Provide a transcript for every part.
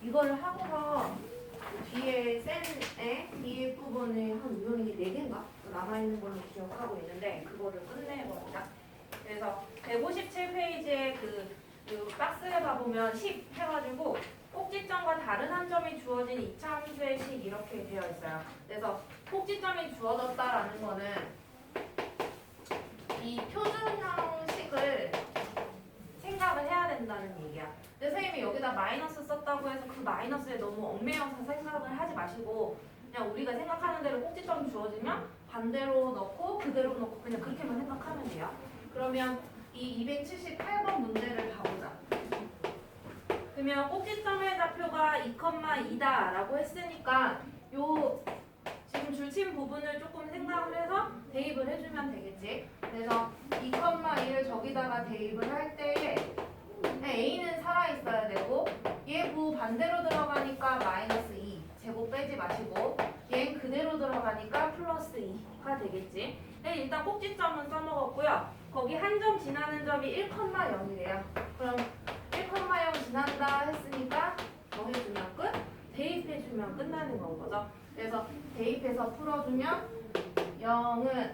이거를 하고서 뒤에 센의 뒤에 부분에 한 유형이 4개인가 남아있는 걸로 기억하고 있는데 그거를 끝내봅니다. 그래서 157페이지에 그 박스를 봐보면 10 해가지고 꼭지점과 다른 한 점이 주어진 이차함수의 식 이렇게 되어 있어요. 그래서 꼭지점이 주어졌다라는 거는 이 표준형식을 생각을 해야 된다는 얘기야. 근데 선생님이 여기다 마이너스 썼다고 해서 그 마이너스에 너무 얽매여서 생각을 하지 마시고 그냥 우리가 생각하는 대로 꼭지점 주어지면 반대로 넣고 그대로 넣고 그냥 그렇게만 생각하면 돼요. 그러면 이 278번 문제를 봐보자. 그러면 꼭지점의 좌표가 2,2다 라고 했으니까 요 지금 줄친 부분을 조금 생각을 해서 대입을 해주면 되겠지. 그래서 2,2를 저기다가 대입을 할 때에 A는 살아있어야 되고 얘 부 반대로 들어가니까 마이너스 2 제곱 빼지 마시고 얘는 그대로 들어가니까 플러스 2가 되겠지. 일단 꼭지점은 써먹었고요. 거기 한 점 지나는 점이 1,0이래요. 그럼 1,0 지난다 했으니까 뭐 해주면 끝? 대입해주면 끝나는 건 거죠. 그래서 대입해서 풀어주면 0은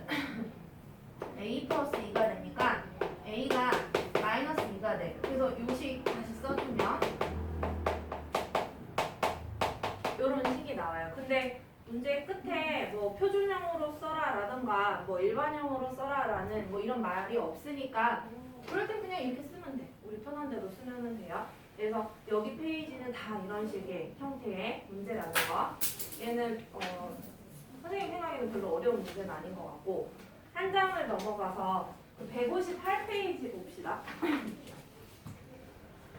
A 플러스 2가 되니까 A가 마이너스 2가 돼. 그래서 요식 다시 써주면 이런 식이 나와요. 근데 문제 끝에 뭐 표준형으로 써라 라든가 뭐 일반형으로 써라 라는 뭐 이런 말이 없으니까 그럴 땐 그냥 이렇게 쓰면 돼. 우리 편한 대로 쓰면 돼요. 그래서 여기 페이지는 다 이런 식의 형태의 문제라는 거. 얘는 선생님 생각에는 별로 어려운 문제는 아닌 것 같고 한 장을 넘어가서 158페이지 봅시다.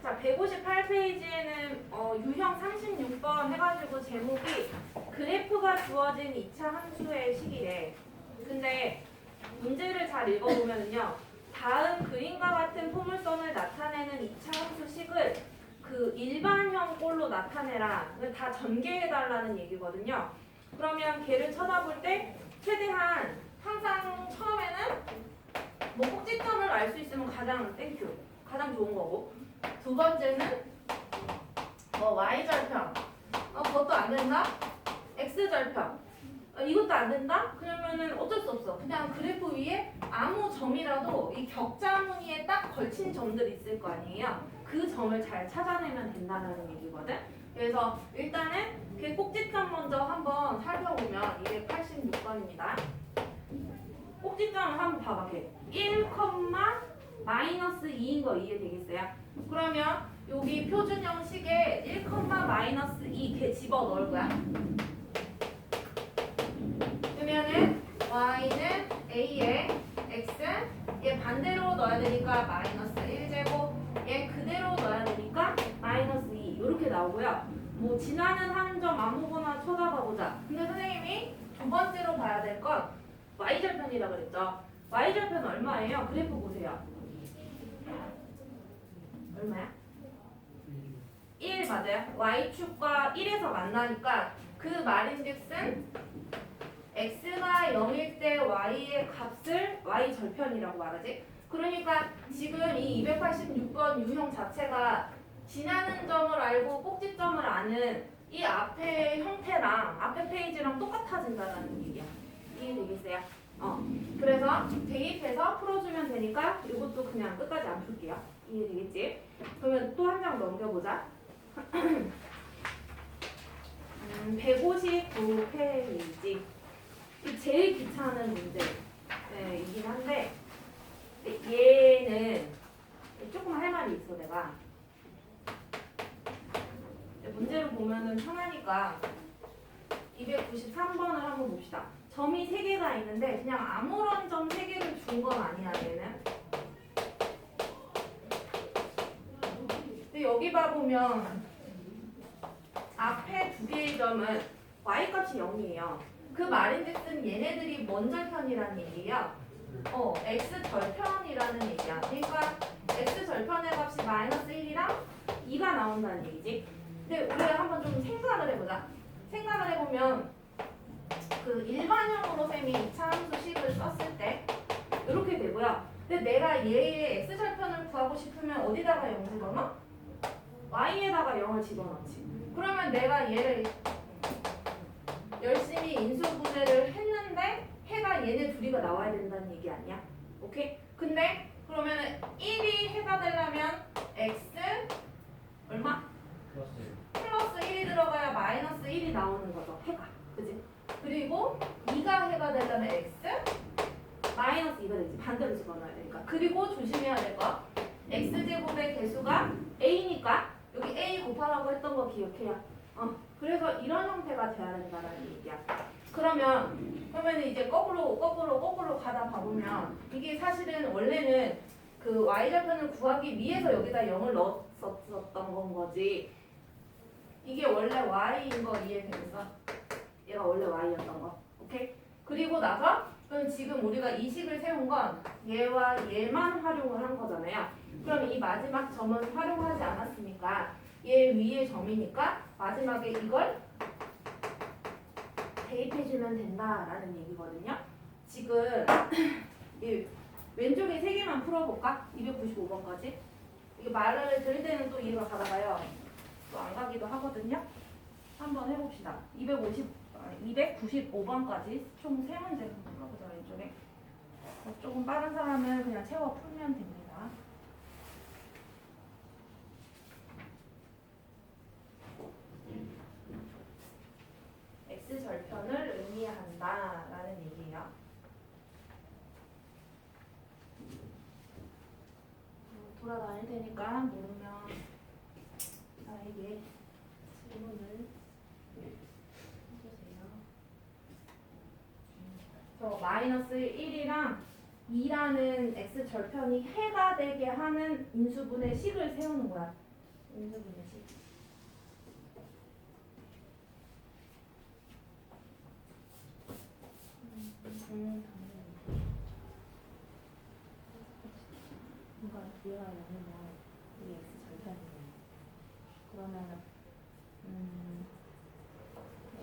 자, 158페이지에는 유형 36번 해가지고 제목이 그래프가 주어진 2차 함수의 식이래. 근데 문제를 잘 읽어보면요. 다음 그림과 같은 포물선을 나타내는 2차 함수 식을 그 일반형 꼴로 나타내라. 다 전개해달라는 얘기거든요. 그러면 걔를 쳐다볼 때 최대한 항상 처음에는 뭐 꼭지점을 알 수 있으면 가장 땡큐. 가장 좋은 거고. 두 번째는 뭐 y절편. 그것도 안 된다? x절편. 이것도 안 된다? 그러면은 어쩔 수 없어. 그냥 그래프 위에 아무 점이라도 이 격자 무늬에 딱 걸친 점들이 있을 거 아니에요. 그 점을 잘 찾아내면 된다는 얘기거든. 그래서 일단은 그 꼭지점 먼저 한번 살펴보면 286번입니다. 꼭지점을 한번 봐봐. 1, 마이너스 2인 거 이해되겠어요? 그러면 여기 표준형식에 1, 마이너스 2 걔 집어넣을 거야. 그러면은 y는 a에 x는 얘 반대로 넣어야 되니까 마이너스 1제곱 얘 그대로 넣어야 되니까 마이너스 2 이렇게 나오고요. 뭐 지나는 한 점 아무거나 쳐다봐보자. 근데 선생님이 두 번째로 봐야 될 건 y절편이라 그랬죠. y절편 얼마예요? 그래프 보세요. 얼마야? 1 맞아요. y축과 1에서 만나니까 그 말인즉슨 x가 0일 때 y의 값을 y절편이라고 말하지. 그러니까 지금 이 286번 유형 자체가 지나는 점을 알고 꼭지점을 아는 이 앞에 형태랑 앞에 페이지랑 똑같아진다는 얘기야. 이해되겠어요? 그래서 대입해서 풀어주면 되니까 이것도 그냥 끝까지 안 풀게요. 이해되겠지? 그러면 또 한 장 넘겨보자. 159페이지. 제일 귀찮은 문제이긴 한데 얘는 조금 할 말이 있어 내가. 문제를 보면은 편하니까 293번을 한번 봅시다. 점이 3개가 있는데 그냥 아무런 점 3개를 준 건 아니야 얘는. 근데 여기 봐보면 앞에 2개의 점은 y값이 0이에요. 그 말인즉슨 얘네들이 뭔 절편이라는 얘기예요? x절편이라는 얘기야. 그러니까 x절편의 값이 마이너스 1이랑 2가 나온다는 얘기지. 근데 우리가 한번 좀 생각을 해보자. 생각을 해보면 그 일반형으로 쌤이 2차 함수식을 썼을 때 이렇게 되고요. 근데 내가 얘의 x절편을 구하고 싶으면 어디다가 0 집어넣어? y에다가 0을 집어넣지. 그러면 내가 얘를 열심히 인수분해를 했는데 해가 얘네 둘이가 나와야 된다는 얘기 아니야? 오케이? 근데 그러면은 1이 해가 되려면 x 얼마? 플러스 1이 들어가야 마이너스 1이 나오는 거죠. 해가. 그지? 그리고 2가 해가 되려면 x 마이너스 2가 되지. 반대로 집어넣어야 되니까. 그리고 조심해야 될 거. x제곱의 개수가 a니까 여기 a 곱하라고 했던 거 기억해요. 그래서 이런 형태가 돼야 된다는 얘기야. 그러면 이제 거꾸로 가다 봐보면 이게 사실은 원래는 그 y절편을 구하기 위해서 여기다 0을 넣었었던 건 거지. 이게 원래 y인 거 이해되겠어? 얘가 원래 y였던 거. 오케이? 그리고 나서 그럼 지금 우리가 이 식을 세운 건 얘와 얘만 활용을 한 거잖아요. 그럼 이 마지막 점은 활용하지 않았으니까 얘 위의 점이니까 마지막에 이걸 대입해주면 된다라는 얘기거든요. 지금 이 왼쪽에 3개만 풀어볼까? 295번까지. 이게 말을 들을 때는 또 이해가 가다가요. 또 안 가기도 하거든요. 한번 해봅시다. 295번까지 총 3문제 풀어보자. 왼쪽에. 조금 빠른 사람은 그냥 채워 풀면 됩니다. X절편을 의미한다라는 얘기예요. 돌아다닐 테니까 모르면 나에게 질문을 해주세요. 저 마이너스 1이랑 2라는 X절편이 해가 되게 하는 인수분해 식을 세우는 거야. 인수분해 식. 뭔가 얘가 0이면 이 x 절편이네. 그러면 x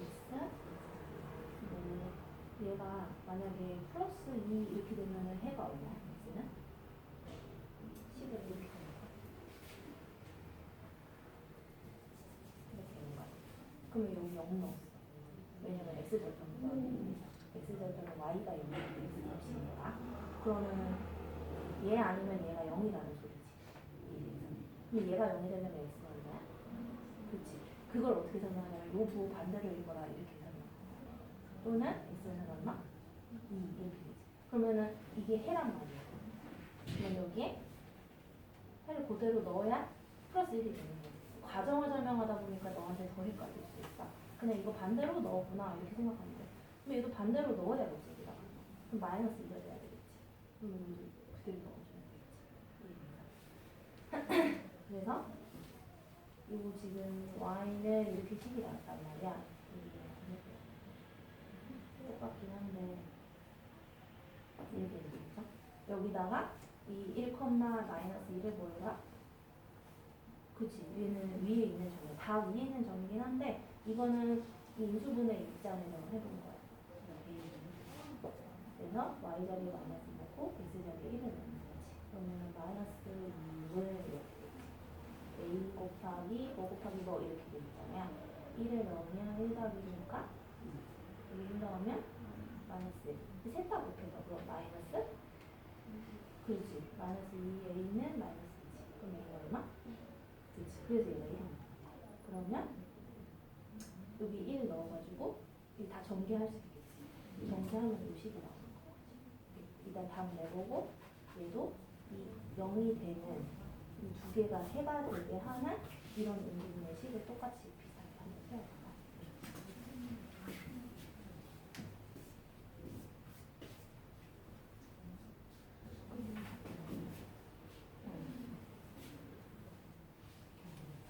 얘가 만약에 플러스 2 이렇게 되면은 해가 얼마야? x는? 10을 이렇게 되니까 이렇게 되는 거야. 그러면 여기 0 넣었어. 왜냐면 x 절편은 x절편은 y가 0이고 x 값이니까. 그러면은 얘 아니면 얘가 0이라는 소리지. 근데 얘가 0이 되면 x가 얼마야? 그치. 그걸 어떻게 설명하냐면 요 부호 반대로 읽어라 이렇게 설명. 또는 x는 얼마? 2 이렇게 되지. 그러면은 이게 해란 말이야. 그럼 여기에 해를 그대로 넣어야 플러스 1이 되는 거지. 과정을 설명하다 보니까 너한테 더 헷갈릴 수 있어. 그냥 이거 반대로 넣었구나 이렇게 생각하면 돼. 그럼 얘도 반대로 넣어야겠지 여기다가. 그럼 마이너스 2가 돼야 되겠지. 그럼 여기 그대로 넣어주면 되겠지. 그래서 이거 지금 y는 이렇게 식이 나왔단 말이야. 똑같긴 한데 이렇게 되겠죠. 여기다가 이 1, 마이너스 1을 뭐라? 그치. 위에 있는 점이 다 위에 있는 점이긴 한데 이거는 이 인수분해 입장에서 해본 거야. 그래서 y 자리에 마이너스 넣고 x 자리에 1을 넣는 거지. 그러면 마이너스 2을 이렇게 a 곱하기 뭐 이렇게 되잖아요. 1을 넣으면 1 더하기 2니까 1 넣으면 마이너스 1. 셋다 곱해서 그럼 마이너스? 그렇지. 마이너스 2a는 마이너스 2지. 그럼 얘가 얼마? 그렇지. 그래서 얘가 1입니다. 그러면 여기 1 넣어가지고 이게 다 전개할 수 있겠지. 전개하면 이 식이 나오는 거지. 일단 답 내보고 얘도 이 0이 되는 이 두 개가 해가 되게 하는 이런 인수분해 식을 똑같이 비슷하게 한번 세워볼까?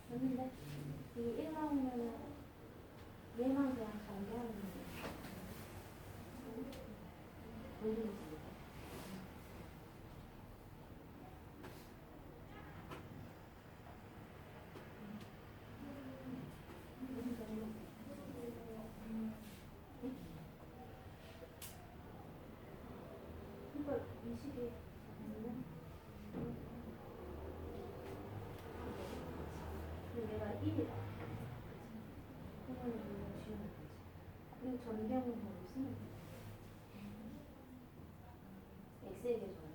됐는데 이게 1 나오면은 얘만 그냥 전개하면 돼. 그러니까 이 식이 아니면 연계하고 보고 있으면 x에게 좋아요.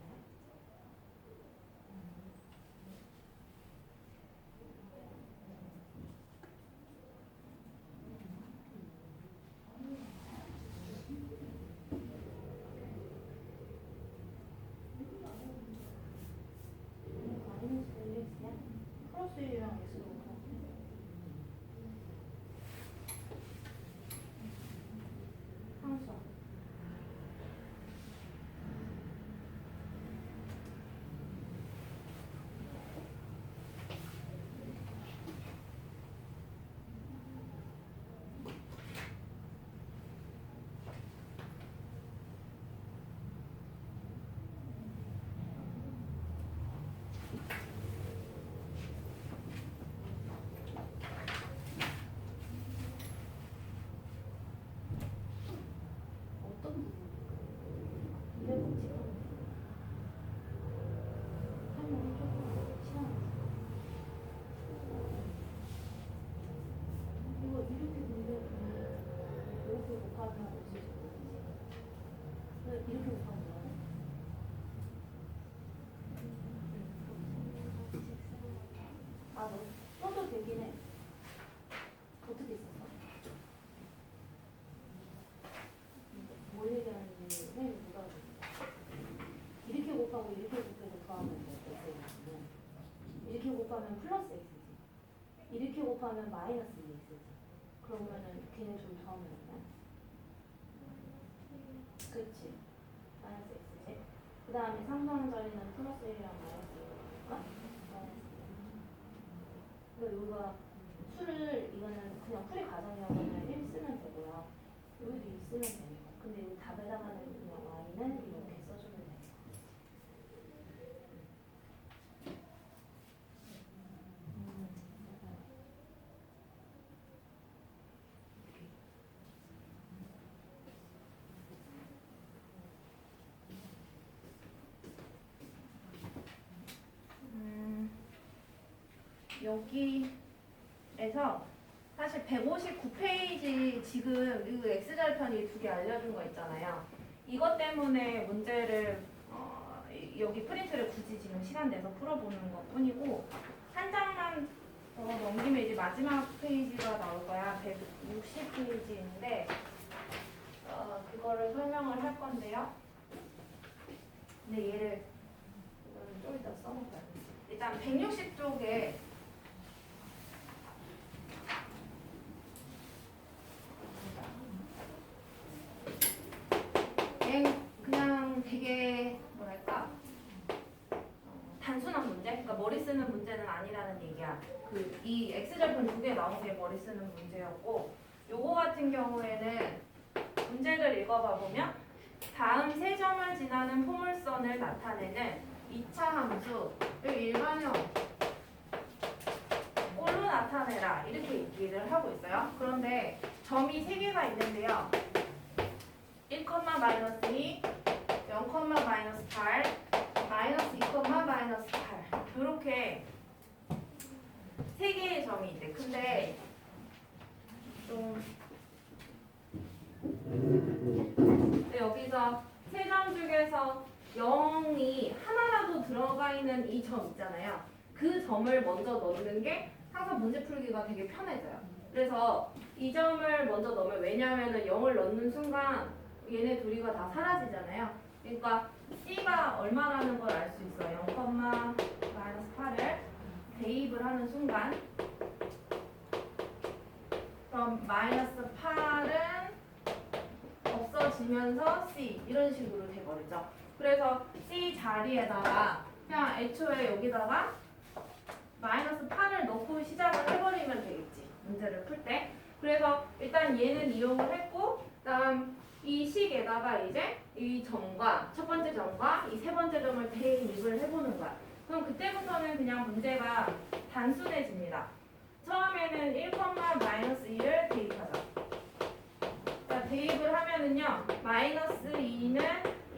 마이너스 x야? 플러스 1이랑 x도 같은데. 항수. 어떤 부분? 이래 보지. 설명을 조금 시간. 이거 이렇게 보면 이렇게 못하면 없을 수 있지. 이렇게 못하면 뭐야? 아, 너 써도 되긴 해. 어떻게 썼어? 뭘 얘기하는지 선생님이 못 알아듣겠어. 이렇게 곱하고 이렇게 곱해서 더하면 돼. x는. 이렇게 곱하면 플러스 x지. 이렇게 곱하면 마이너스 2x지. 그러면은 걔네 좀 더하면 되나? 그치. 마이너스 x지. 그 다음에 상수하는 자리는 플러스 1이랑 마이너스 1이니까 마이너스 1. 그러니까 여기가 수를 이거는 그냥 풀이 가정이어서는 1 쓰면 되고요. 여기도 2 쓰면 됩니다. 근데 여기 답에다가는 그냥 y는 이렇게 써주면 돼요. 여기에서 사실 159페이지 지금 이 X절편이 두 개 알려준 거 있잖아요. 이것 때문에 문제를 여기 프린트를 굳이 지금 시간 내서 풀어보는 것 뿐이고 한 장만 더 넘기면 이제 마지막 페이지가 나올 거야. 160페이지인데 그거를 설명을 할 건데요. 근데 얘를 이거는 좀 이따 써볼까요? 일단 160쪽에 그냥 되게 뭐랄까 단순한 문제? 그러니까 머리 쓰는 문제는 아니라는 얘기야. 이 X절편 두 개 나온 게 머리 쓰는 문제였고 요거 같은 경우에는 문제를 읽어봐 보면 다음 세 점을 지나는 포물선을 나타내는 2차 함수 일반형 꼴로 나타내라 이렇게 얘기를 하고 있어요. 그런데 점이 세 개가 있는데요. 1, 마이너스 2, 0, 마이너스 8, 마이너스 2, 마이너스 8 이렇게 세 개의 점이 있대. 근데 좀 여기서 세 점 중에서 0이 하나라도 들어가 있는 이 점 있잖아요. 그 점을 먼저 넣는 게 항상 문제 풀기가 되게 편해져요. 그래서 이 점을 먼저 넣으면 왜냐하면 0을 넣는 순간 얘네 둘이가 다 사라지잖아요. 그러니까 C가 얼마라는 걸 알 수 있어요. 0, 마이너스 8을 대입을 하는 순간 그럼 마이너스 8은 없어지면서 C 이런 식으로 돼버리죠. 그래서 C 자리에다가 그냥 애초에 여기다가 마이너스 8을 넣고 시작을 해버리면 되겠지. 문제를 풀 때. 그래서 일단 얘는 이용을 했고 그다음 이 식에다가 이제 이 점과 첫 번째 점과 이 세 번째 점을 대입을 해보는 거야. 그럼 그때부터는 그냥 문제가 단순해집니다. 처음에는 1, 마이너스 2를 대입하자. 자, 대입을 하면은요. 마이너스 2는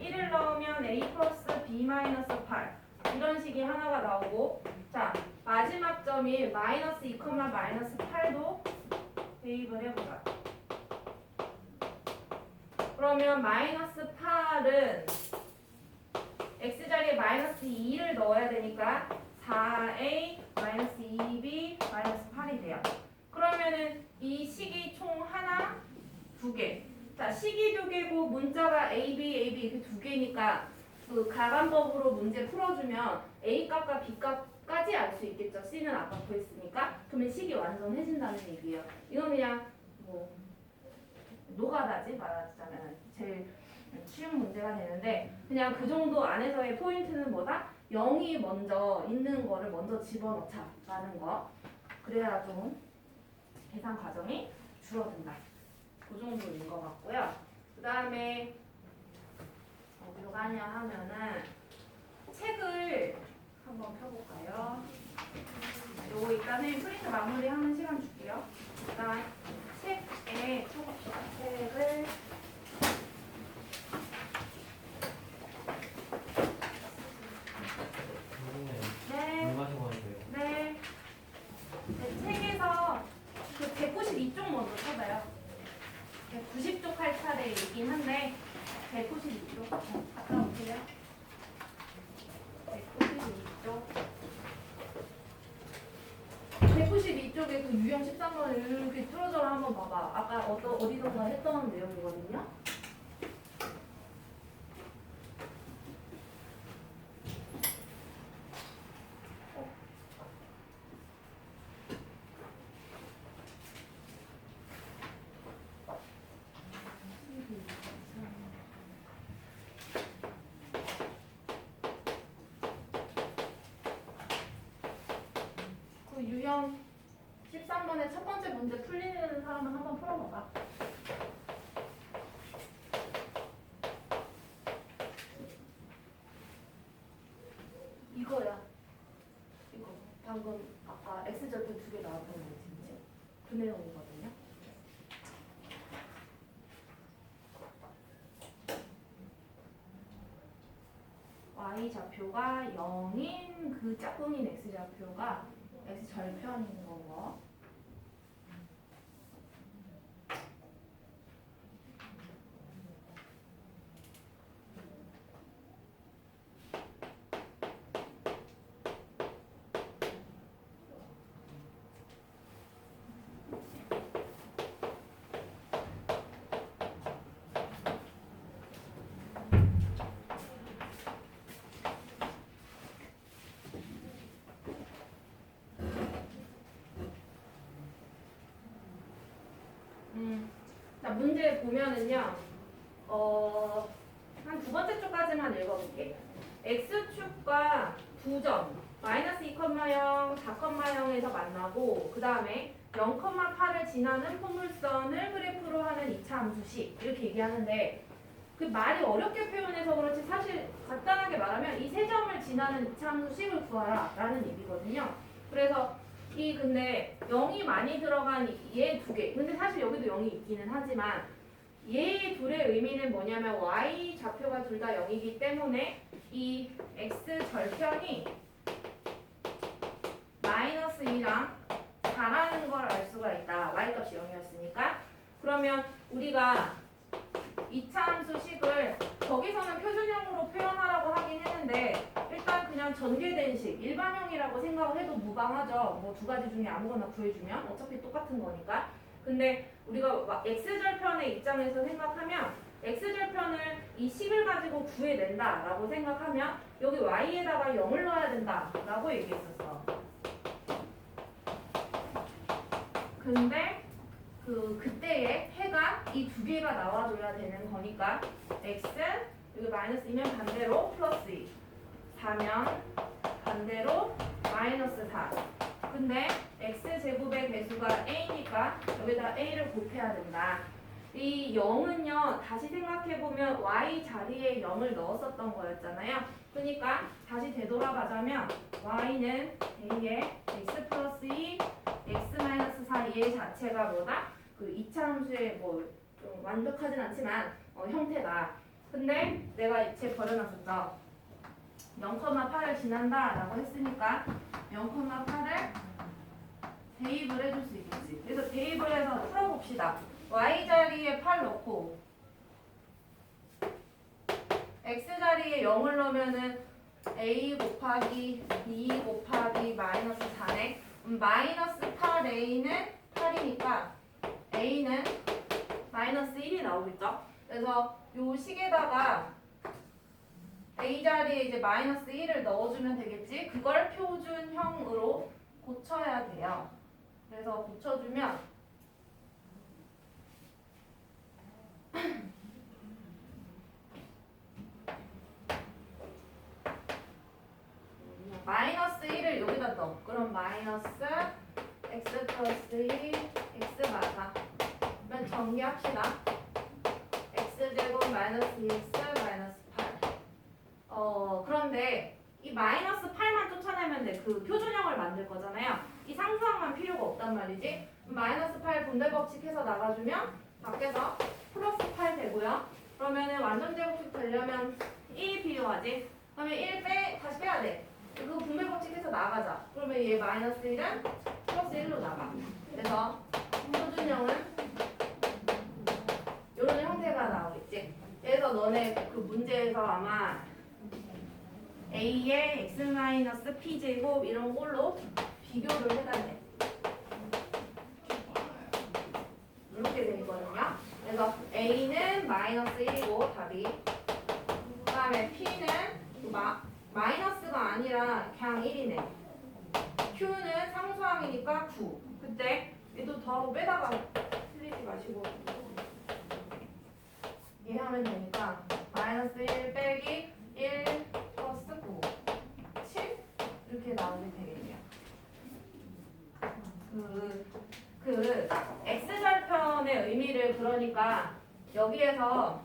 1을 넣으면 a 플러스 b 마이너스 8 이런 식이 하나가 나오고 자 마지막 점이 마이너스 2, 마이너스 8도 대입을 해보자. 그러면 마이너스 8은 x자리에 마이너스 2를 넣어야 되니까 4a 마이너스 2b 마이너스 8이 돼요. 그러면은 이 식이 총 하나, 두 개. 자, 식이 두 개고 문자가 a, b, a, b 이렇게 두 개니까 그 가간법으로 문제 풀어주면 a 값과 b 값까지 알 수 있겠죠. c는 아까 구했으니까. 그러면 식이 완성해진다는 얘기예요. 이건 그냥 뭐 노가다지 말하자면 제일 쉬운 문제가 되는데 그냥 그 정도 안에서의 포인트는 뭐다? 0이 먼저 있는 거를 먼저 집어넣자라는 거. 그래야 좀 계산 과정이 줄어든다. 그 정도인 것 같고요. 그 다음에 어디로 가냐 하면은 책을 한번 펴볼까요? 요거 일단은 프린트 마무리하는 시간 줄게요. 일단 책에 펴봅시다. 책을 네. 물 마시고 하세요. 네. 네, 책에서 그 192쪽 먼저 찾아요. 190쪽 할 차례이긴 한데 192쪽 갔다 오세요. 192쪽 192쪽에 그 유형 13번을 이렇게 뚫어져라 한번 봐봐. 아까 어디선가 했던 내용이거든요. 그 유형 13번의 첫 번째 문제 풀리는 사람은 한번 풀어봐봐. 이거야. 이거 방금 아까 X절표 두 개 나왔던 문제. 그 내용이거든요. Y좌표가 0인 그 짝꿍인 X좌표가 X절편인 거. 자, 문제 보면은요, 한 두 번째 쪽까지만 읽어볼게. X축과 9점, 마이너스 2,0, 4,0에서 만나고, 그 다음에 0,8을 지나는 포물선을 그래프로 하는 2차 함수식. 이렇게 얘기하는데, 그 말이 어렵게 표현해서 그렇지, 사실 간단하게 말하면 이 세 점을 지나는 2차 함수식을 구하라. 라는 얘기거든요. 그래서 근데 0이 많이 들어간 얘 두 개. 근데 사실 여기도 0이 있기는 하지만 얘 둘의 의미는 뭐냐면 y 좌표가 둘 다 0이기 때문에 이 x 절편이 마이너스 2랑 4라는 걸 알 수가 있다. y 값이 0이었으니까. 그러면 우리가 2차 함수식을 거기서는 표준형으로 표현하라고 하긴 했는데 일단 그냥 전개된 식, 일반형이라고 생각을 해도 무방하죠. 뭐 두 가지 중에 아무거나 구해주면 어차피 똑같은 거니까. 근데 우리가 x절편의 입장에서 생각하면 x절편을 이 식을 가지고 구해낸다 라고 생각하면 여기 y에다가 0을 넣어야 된다 라고 얘기했었어. 근데 그때의 해가 이 두 개가 나와줘야 되는 거니까 x 여기 마이너스이면 반대로 플러스 2 4면 반대로 마이너스 4. 근데 x제곱의 개수가 a니까 여기다 a를 곱해야 된다. 이 0은요 다시 생각해보면 y 자리에 0을 넣었었던 거였잖아요. 그러니까 다시 되돌아가자면 y는 a에 x 플러스 2 x 마이너스 4 얘 자체가 뭐다? 그 2차 함수의 뭐 좀 완벽하진 않지만 형태다. 근데 내가 쟤 버려놨었죠. 0,8을 지난다 라고 했으니까 0,8을 대입을 해줄 수 있겠지. 그래서 대입을 해서 풀어봅시다. y 자리에 8 넣고 x자리에 0을 넣으면은 a 곱하기 2 곱하기 마이너스 4네. 마이너스 8a는 8이니까 a는 마이너스 1이 나오겠죠? 그래서 요 식에다가 a 자리에 이제 마이너스 1을 넣어주면 되겠지? 그걸 표준형으로 고쳐야 돼요. 그래서 고쳐주면 마이너스 1을 여기다 넣어. 그럼 마이너스 x 플러스 2 x 맞아. 그러면 정리합시다. x제곱 마이너스 2x 마이너스 8. 그런데 이 마이너스 8만 쫓아내면 돼. 그 표준형을 만들 거잖아요. 이 상수항만 필요가 없단 말이지. 마이너스 8 분배 법칙해서 나가주면 밖에서 플러스 8 되고요. 그러면은 완전 제곱식 되려면 1이 필요하지. 그러면 1 다시 빼야 돼. 그 분배 법칙해서 나가자. 그러면 얘 마이너스 1은 플러스 1로 나가. 그래서 표준형은 이런 형태가 나오겠지. 그래서 너네 그 문제에서 아마 a의 x-p제곱 이런 걸로 비교를 해달래. 이렇게 돼 있거든요. 그래서 a는 마이너스 1이고 답이. 그 다음에 p는 마이너스가 아니라 그냥 1이네. q는 상수항이니까 9. 그때 얘도 더하고 빼다가 틀리지 마시고 이해하면 되니까 마이너스 1 빼기 1 플러스 9 7 이렇게 나오면 되겠네요. 그 x절편의 의미를 그러니까 여기에서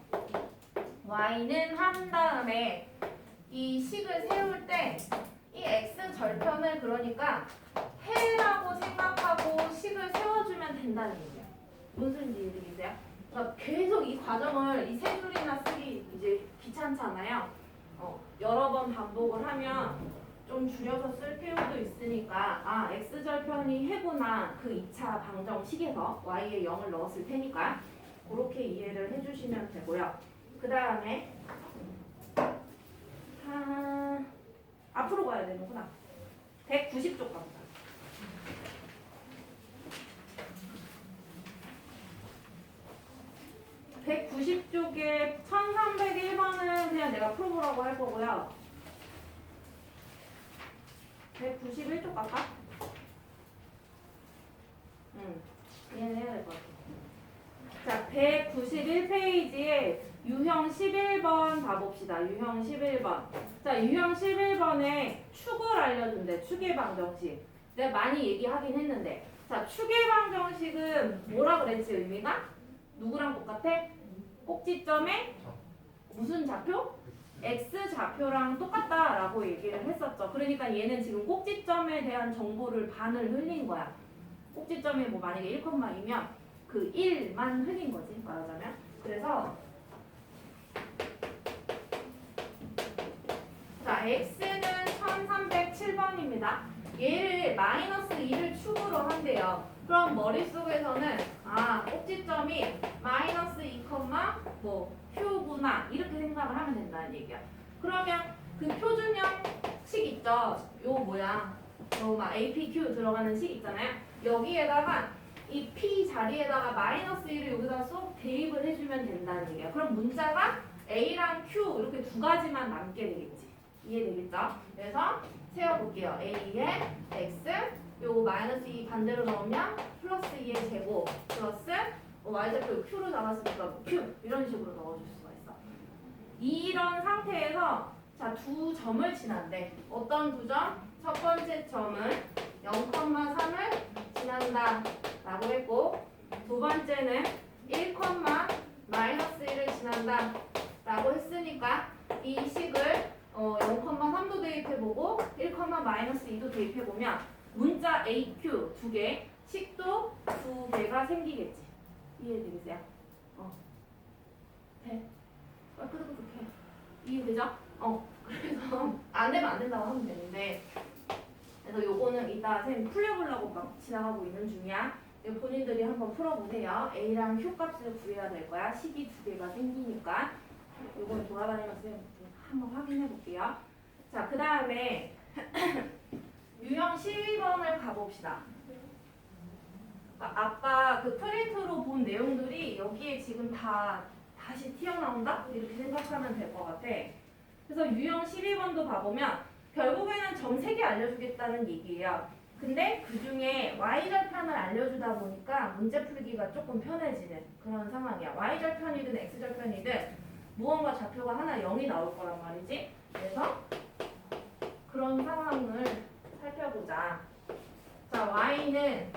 y는 한 다음에 이 식을 세울 때 이 x절편을 그러니까 해라고 생각하고 식을 세워주면 된다는 얘기야. 무슨 소리인지 이해되세요? 그러니까 계속 이 과정을 이 세 줄이나 쓰기 이제 귀찮잖아요. 여러 번 반복을 하면 좀 줄여서 쓸 필요도 있으니까 아 x절편이 해구나 그 2차 방정식에서 y에 0을 넣었을 테니까 그렇게 이해를 해주시면 되고요. 그 다음에 앞으로 가야 되는구나. 190쪽 가보자. 190쪽에 1301번은 그냥 내가 풀어보라고 할 거고요. 191쪽 갈까? 이해는 해야 될 것 같아. 자, 191페이지에 유형 11번 봐봅시다. 유형 11번. 자, 유형 11번에 축을 알려준대. 축의 방정식. 내가 많이 얘기하긴 했는데. 자, 축의 방정식은 뭐라 그랬지, 의미가? 누구랑 똑같아? 꼭지점에 무슨 좌표? X좌표랑 똑같다라고 얘기를 했었죠. 그러니까 얘는 지금 꼭지점에 대한 정보를 반을 흘린 거야. 꼭지점에 뭐 만약에 1,2면 그 1만 흘린 거지, 말하자면. 그래서 자, X는 1307번입니다. 얘를 마이너스 2를 축으로 한대요. 그럼 머릿속에서는 꼭지점이 마이너스 2, 뭐 Q구나 이렇게 생각을 하면 된다는 얘기야. 그러면 그 표준형식 있죠? 요 뭐야? 요 막 APQ 들어가는 식 있잖아요. 여기에다가 이 P 자리에다가 마이너스 1을 여기다 쏙 대입을 해주면 된다는 얘기야. 그럼 문자가 A랑 Q 이렇게 두 가지만 남게 되겠지. 이해되겠죠? 그래서 세워볼게요. A의 X 요 마이너스 2 반대로 넣으면 플러스 2의 제곱 플러스 y좌표 Q로 잡았으니까 Q 이런 식으로 넣어줄 수가 있어. 이런 상태에서 자, 두 점을 친한데 어떤 두 점? 첫 번째 점은 0,3을 지난다 라고 했고 두 번째는 1, 마이너스 1을 지난다 라고 했으니까 이 식을 0,3도 대입해보고 1, 마이너스 2도 대입해보면 문자 AQ 두 개, 식도 두 개가 생기겠지. 이해되겠어요? 돼? 끄덕끄덕해. 이해되죠? 그래서 안 되면 안 된다고 하면 되는데 그래서 요거는 이따 선생님 풀려보려고 막 지나가고 있는 중이야. 이거 본인들이 한번 풀어보세요. A랑 Q 값을 구해야 될 거야. 식이 두 개가 생기니까 요건 돌아다니면서 해볼게요. 한번 확인해 볼게요. 자, 그 다음에 유형 12번을 가봅시다. 아까 그 프린트로 본 내용들이 여기에 지금 다 다시 튀어나온다? 이렇게 생각하면 될 것 같아. 그래서 유형 12번도 봐보면 결국에는 점 3개 알려주겠다는 얘기예요. 근데 그 중에 y절편을 알려주다 보니까 문제 풀기가 조금 편해지는 그런 상황이야. y절편이든 x절편이든 무언가 좌표가 하나 0이 나올 거란 말이지. 그래서 그런 상황을 살펴보자. 자, y는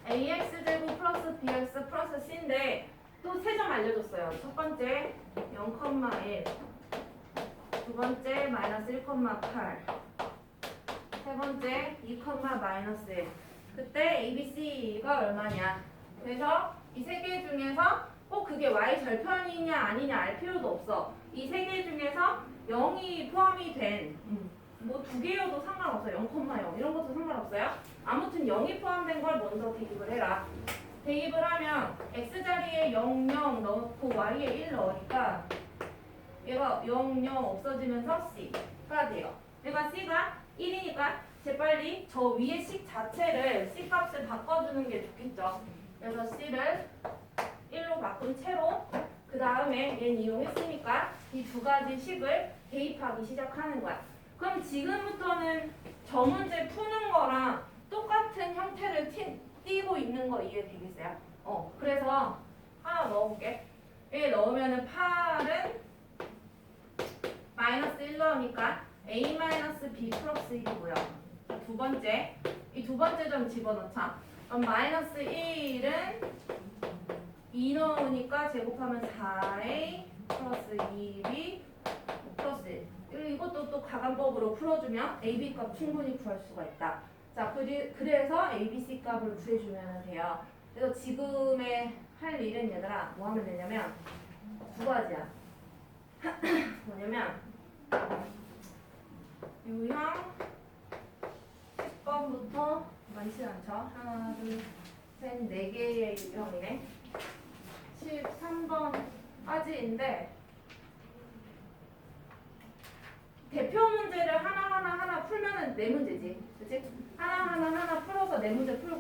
ax제곱 플러스 bx 플러스 c인데 또 3점 알려줬어요. 첫 번째 0,1, 두 번째 마이너스 1,8, 세 번째 2, 마이너스 1. 그때 ABC가 얼마냐? 그래서 이 3개 중에서 꼭 그게 y 절편이냐 아니냐 알 필요도 없어. 이 3개 중에서 0이 포함이 된 뭐 2개여도 상관없어요. 0,0 이런 것도 상관없어요. 아무튼 0이 포함된 걸 먼저 대입을 해라. 대입을 하면 x자리에 0, 0 넣고 y에 1 넣으니까 얘가 0, 0 없어지면서 c가 돼요. 그러니까 c가 1이니까 재빨리 저 위에 식 자체를 c 값을 바꿔주는 게 좋겠죠. 그래서 c를 1로 바꾼 채로 그 다음에 얘는 이용했으니까 이 두 가지 식을 대입하기 시작하는 거야. 그럼 지금부터는 저 문제 푸는 거랑 똑같은 형태를 띄고 있는 거 이해되겠어요? 그래서 하나 넣어볼게. 여기 넣으면은 8은 마이너스 1 넣으니까 a 마이너스 b 플러스 1이고요. 두 번째, 이 두 번째 점 집어넣자. 그럼 마이너스 1은 2 넣으니까 제곱하면 4a 플러스 2b 플러스 1. 이것도 또 가간법으로 풀어주면 AB 값 충분히 구할 수가 있다. 자, 그래서 ABC 값을 구해주면 돼요. 그래서 지금의 할 일은 얘들아 뭐 하면 되냐면 두 가지야. 뭐냐면 유형 10번부터 많지 않죠? 하나, 둘, 셋, 4개의 유형이네. 13번까지인데 대표 문제를 하나 풀면은 4문제지. 그치? 하나 풀어서 4문제 풀고